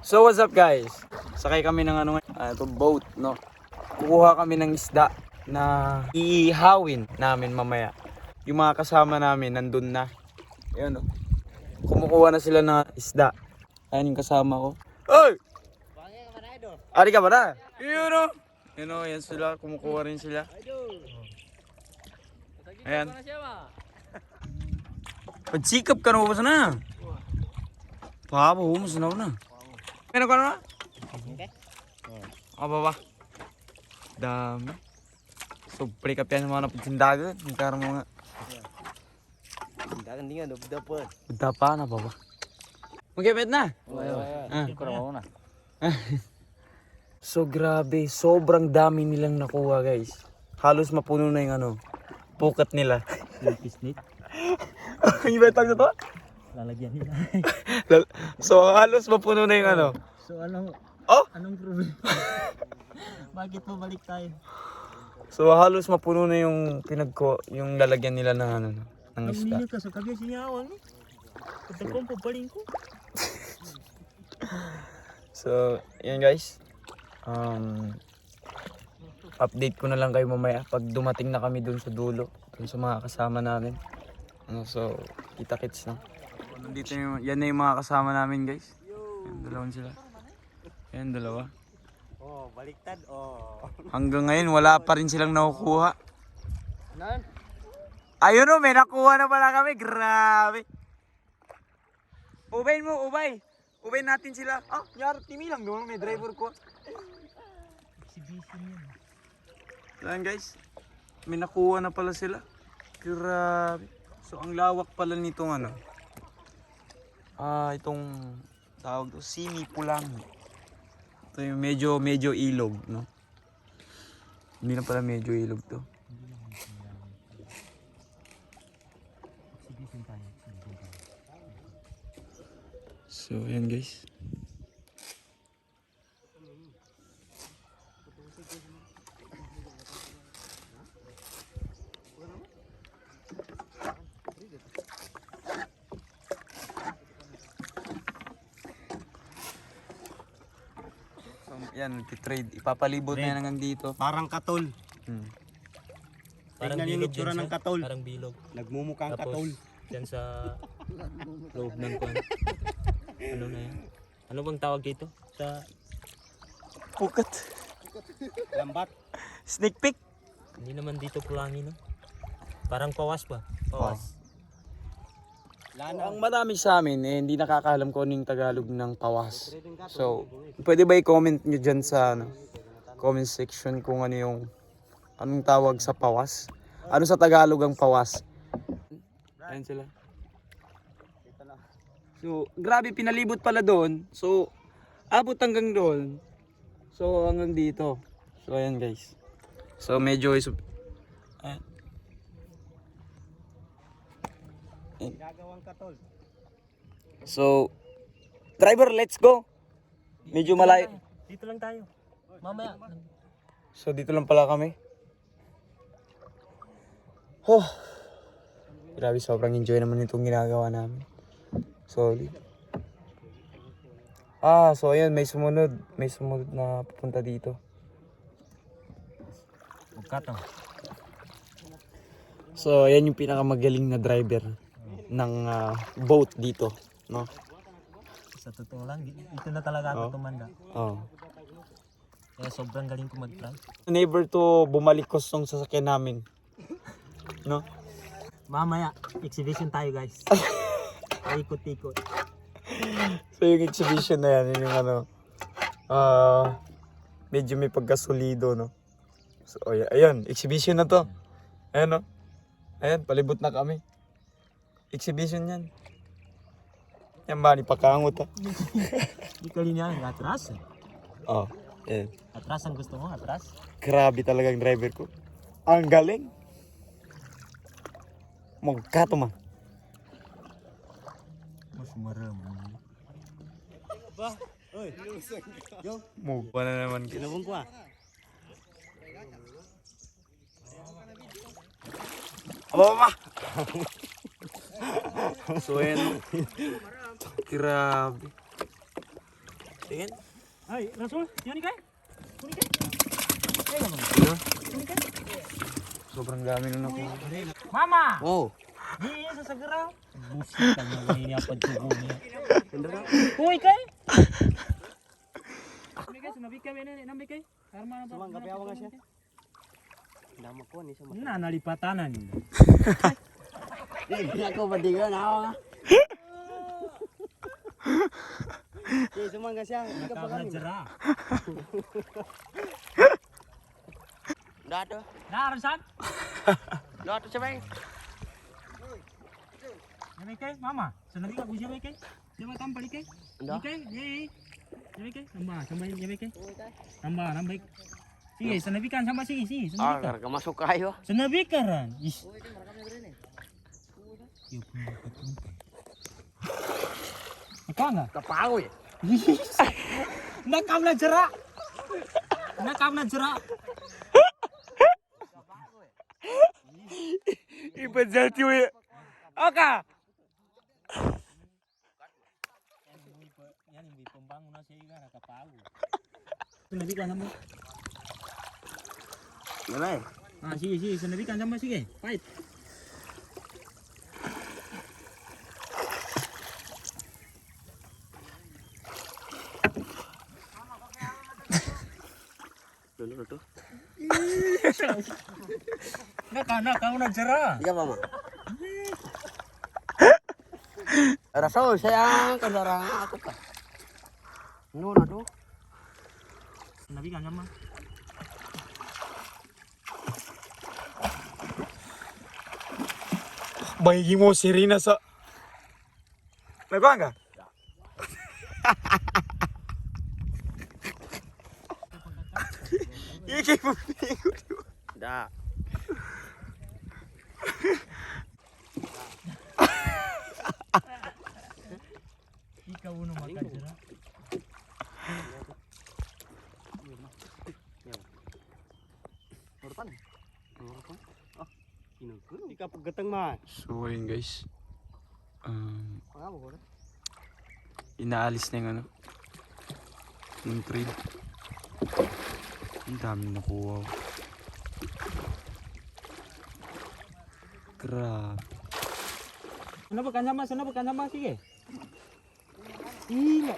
So what's up guys? Sakay kami ng itong boat, no? Kukuha kami ng isda na iihawin namin mamaya. Yung mga kasama namin nandun na. Ayun, no? Kumukuha na sila ng isda. Ayan yung kasama ko. Oy! Ari ka ba na? Yun, no? Yun, no? Yan sila. Kumukuha rin sila. Ayan. Pagsikap ka na ba sana? Papa, humus na na. Ano ka na? Apa ba? Dami. So, pre-up yan sa mga napagsindagan. Nagkaroon mga... Sindagan din nga, dapad. Dapa na ba ba? Mag-ipit na? Kurang na. So, grabe. Sobrang dami nilang nakuha, guys. Halos mapuno na yung pukat nila. Pisnit. Yung betang na to? Lalagyan nila. So, halos mapuno na yung So anong problema? Bakit mabalik tayo? So, halos mapuno na yung yung lalagyan nila ng ng isda. Ang ka sa kabya sinyawan eh. Pagkakong papaling ko. So, yan guys. Update ko na lang kayo mamaya pag dumating na kami dun sa dulo. Dun sa mga kasama namin. So, kita-kits na. Nandito yan na yung mga kasama namin guys. Yan, dalawan sila. Yan, dalawa. Oh, baliktad. Oh. Hanggang ngayon, wala pa rin silang nakukuha. Nan? Ayun o, may nakuha na pala kami. Grabe. Ubay mo, ubay. Ubay natin sila. Ah, nyar, timi lang doon. May driver ko. Exhibition yan. Ayan guys. May nakuha na pala sila. Grabe. So, ang lawak pala nitong itong tawag to, simi-pulangi. Ito yung medyo ilog, no? Hindi na pala medyo ilog to. Exhibition tayo. So, ayan guys. So, yan, trade. Ipapalibot na yan hanggang dito. Parang katol. Parang Tignan yung bilog itsura yan ng siya. katol. Parang bilog. Nagmumukhang Tapos, katol. yan sa loob ng kwan. Ano na yan? Ano bang tawag dito? Sa Pukat. Lambat. Sneak peek. hindi naman dito pulangi no? Parang pawas ba? Pawas. Lana. Ang marami sa amin, hindi nakakaalam kung ano yung Tagalog ng pawas. So, pwede ba i-comment nyo dyan sa comment section kung ano yung anong tawag sa pawas? Ano sa Tagalog ang pawas? Ayan sila. So, grabe, pinalibot pala doon. So, abot hanggang doon. So, hanggang dito. So, ayan guys. So, medyo ayan. Ginagawang katol. So, driver, let's go. Medyo malayo. Dito lang tayo. Mamaya. So, dito lang pala kami. Oh. Grabe, sobrang enjoy naman itong ginagawa namin. Solid. So ayan, may sumunod. May sumunod na pupunta dito. Magkatang. So, ayan yung pinakamagaling na driver ng boat dito, no? Sa totoo lang, dito na talaga ako tumanda. Oh. Kaya sobrang galing ko mag-try. Never to bumalik kostong sasakyan namin. No? Mamaya, exhibition tayo guys. Ikot-ikot. So yung exhibition na yan, yun yung medyo may pagkasolido, no? So ayan, exhibition na to. Ayan, no? Ayan, palibot na kami. Exhibition yan. Yan ba, ni pakangot ha? Hindi ka linya, atras eh. Oh, ayan. Atras ang gusto mo, atras. Grabe talagang driver ko. Ang galing. Magkato man. Mas maram. Ba? Oy. Yo. Move pa na naman. Sinubong ko ah. Aba! So ayan. Grabe. Tingin. Ay, Rasul, yun kay? Kunin kay? Ay, naman. Ano? Kunin kay? Sobrang dami nung nakuha. Mama! Oh. Di sa sagara. Busit ka mo ini apa tubo niya. Hoy kay. Kami kay sunabi kami ni nambi kay. Karma na pa. Sumang gabi awang siya. Damo ko ni sama. Na nalipatanan. Hindi ako badigan ako nga. Si sumang ga siya. Hindi ka pa Nakaka kami. jera. Dato. Narasan? Dato siya bay. Nambi kay mama. Sunabi ka busi kay. Siapa tampal kay? Kay, ye. Nambi kay. Tambah nambi kay. Tambah nambi. Sige, sanabikan sama sige, Ah, sanabikan. karga masuk kayo. Sanabikan ran. Is. Yo pun. Ikaw nga. Kapagoy. Nakam na jera. Nakam na jera. Iba jati we. Oka. Yan hindi pembangun na siya nga nakapago. Sanabikan sama. Galay. Ah, sige, sanabikan sama sige. Fight. Dulu tu. Nakam na jera. Iya mama. Rasul sayang kendaraan aku kan. No na tu. Sanabikan sama. Mahigi mo si Rina sa... Nakuha ka? Iki mo pinigod. Da. Ikaw uno makan jera. Harapan. Harapan. Ah, kinugul. Ika paggatang man. So ayun guys. Pangamo ko na. Inaalis na yung ano. Yung trade. Ang dami nakuha. Grabe. Sanabikan sama sige. Ila.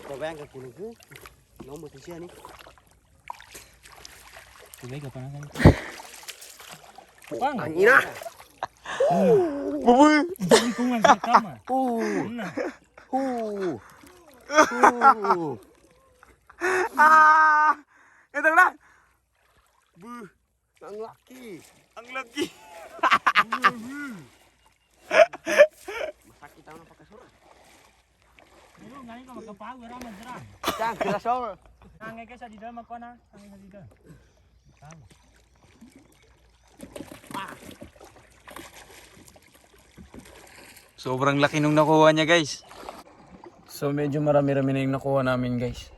Pabayang ka kinugul. Nomor tu siya ni. Sige ka pa na kan. Pang. Angina. Buboy! Lingkungan sa tama. Na. Ah! Ito na! Buh! Ang laki. Ang laki! Masakit ang napakasura. Ayun, ngayon ka magkapago ra man jera. Siyang kirasol. Angay ka sa di dalam ko na. Angay sa di dalam. Tama. Sobrang laki nung nakuha niya guys. So medyo marami-rami na yung nakuha namin guys.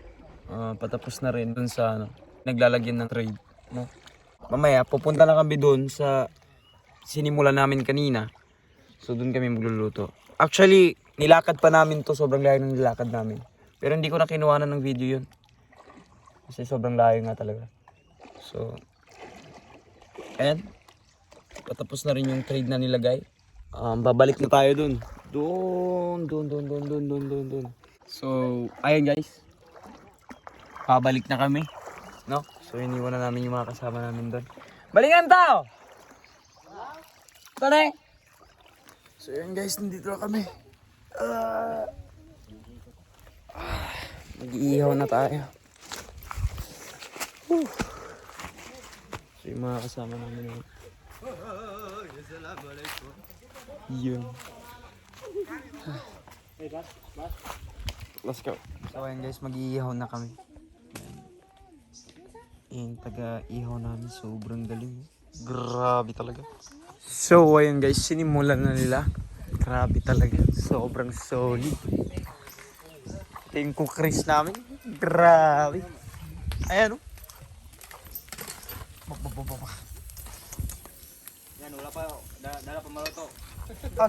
Patapos na rin dun sa ano, naglalagyan ng trade. No? Mamaya pupunta na kami dun sa sinimulan namin kanina. So dun kami magluluto. Actually nilakad pa namin to, sobrang layo ng nilakad namin. Pero hindi ko na kinuhanan ng video yun. Kasi sobrang layo nga talaga. So ayan. Patapos na rin yung trade na nilagay. Babalik na tayo dun. Dun. So, ayun guys. Babalik na kami. No? So, iniwan na namin yung mga kasama namin dun. Balingan tao! Tanay! So, ayun guys. Nandito na kami. Mag-iihaw na tayo. So, yung mga kasama namin yun. Yun. Let's go. So ayan guys, mag-iihaw na kami. Yung taga-ihaw namin, sobrang galing. Grabe talaga. So ayan guys, sinimulan na nila. Grabe talaga, sobrang solid. Ito yung kukris namin. Grabe. Ayan o. Yan, wala pa. Dala pa maluto.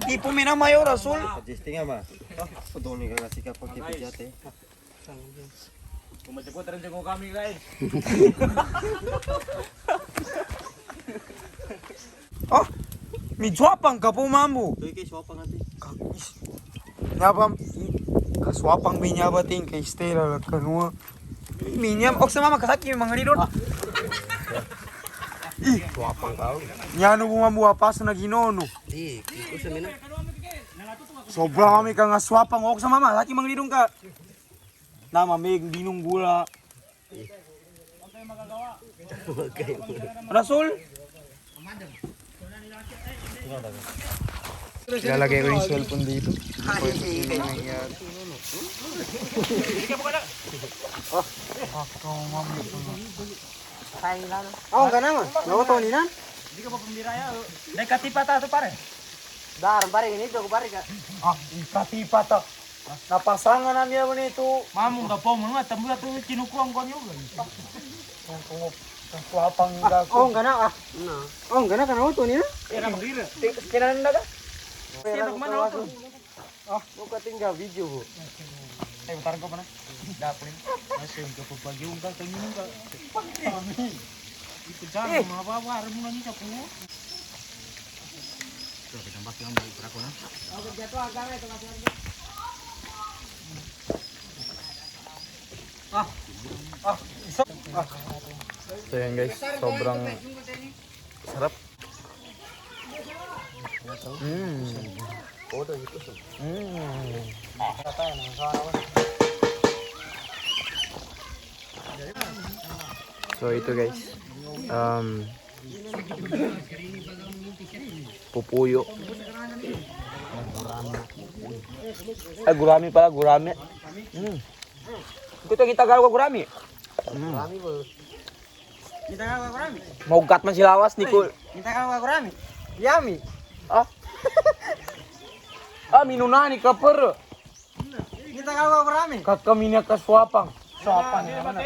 Tipo minamayo, Rasul. Adjusting nga ma. Padoni ka kasi kapag kipijat eh. Kumatikot rin ko kami guys. Oh, may swapang ka po, mamu. Tuloy kay sopa nga ti. Nyabam, kaswapang minyabating kay Stella at kanua. Minyam, ok sa mama kasaki yung mga ridon. Swapang ka. Nyano bumabuha pa sa naginono. Di, kiko sa mina. Sobra kami ka nga swapang ok sa mama, sakit mga ridon ka. Nama, may dinong gula. Rasul? Ilalagay ko yung cellphone dito. Oh, ka naman. Nawato ni nan. Dai katipata to pare. Dar, pare ini to pare ka. Ah, ipatipa to. Napasangan namin ako nito. Mamu ga po mo nga tamu to kinukuang ko niyo. Ang swapang ka. Oh, kana ah. Na. Oh, kana kana wato ni na. Era mira. Kinananda ka? Sino man ako? Ah, buka tinggal video ho. Ay utaran ko pa na. Dapon. Asim ka pa yung ka tingin ka. Ito dyan, mga babawaran mo na nito po. Ito, kitang baki ang balik ko na. So yan guys, sobrang sarap. So ito guys, pupuyo. Ay, gurami pala, gurami. Ito kita galaw gurami. Kita ka kurami. Maugat man si Lawas, Nicole. Kita ka kurami. Yummy. Ah. Ah, minunani ka per. Kita ka kurami. Kakaminya ka swapang. Swapang naman.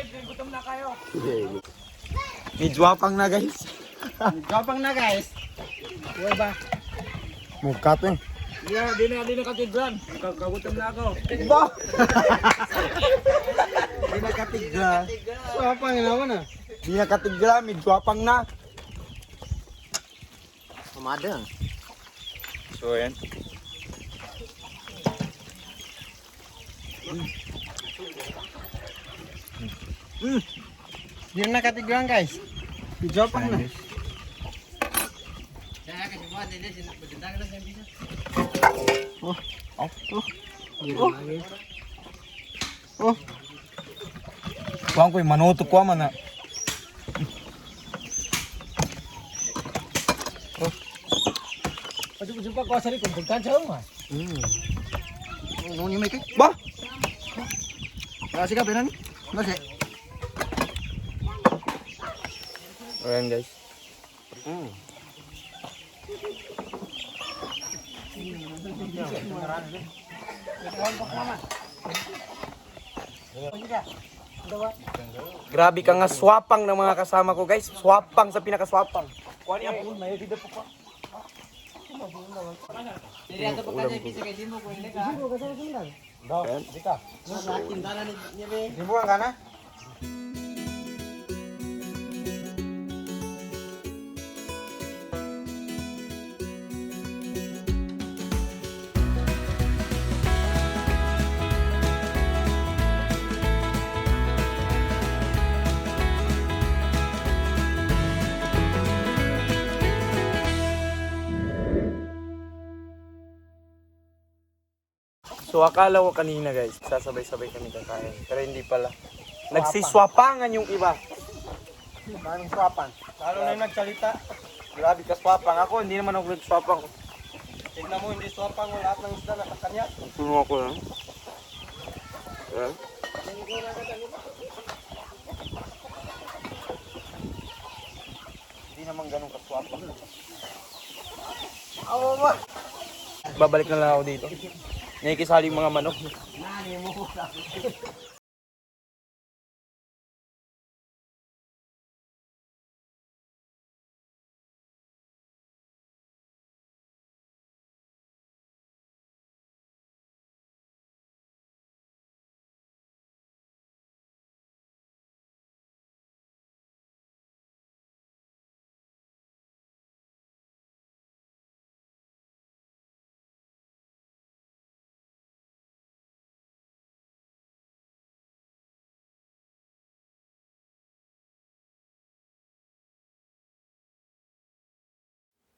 May swapang na guys. Gapang na guys. Uy ba? Mukat eh. Di na katigran. Kagutom na ako. Ba? Di na katiga. Swapang naman ah. Di na katigla, may swapang na. Pamada. So yan. Di na katiga guys. Swapang na. Kuang ko'y manuto ko man na. Jumpa ko sa likod, pagkaan sa uma. Nung ni may kay. Ba? Kasi ka penan. Nasi. Ayan guys. Grabe ka nga swapang ng mga kasama ko guys. Swapang sa pinakaswapang. Kuha niya po, may edit pa. Dibuang ka na? So akala ko kanina guys, sasabay-sabay kami kakain. Pero hindi pala. Nagsiswapangan yung iba. Daming swapan. Lalo na yung nagsalita. Grabe ka swapang. Ako hindi naman ako nagswapang. Tignan mo, hindi swapang mo lahat ng isda na kanya. Puno ako lang. Well. Hindi naman ganun kaswapang. Babalik na lang ako dito. Nakikisali yung mga manok.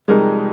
Sige.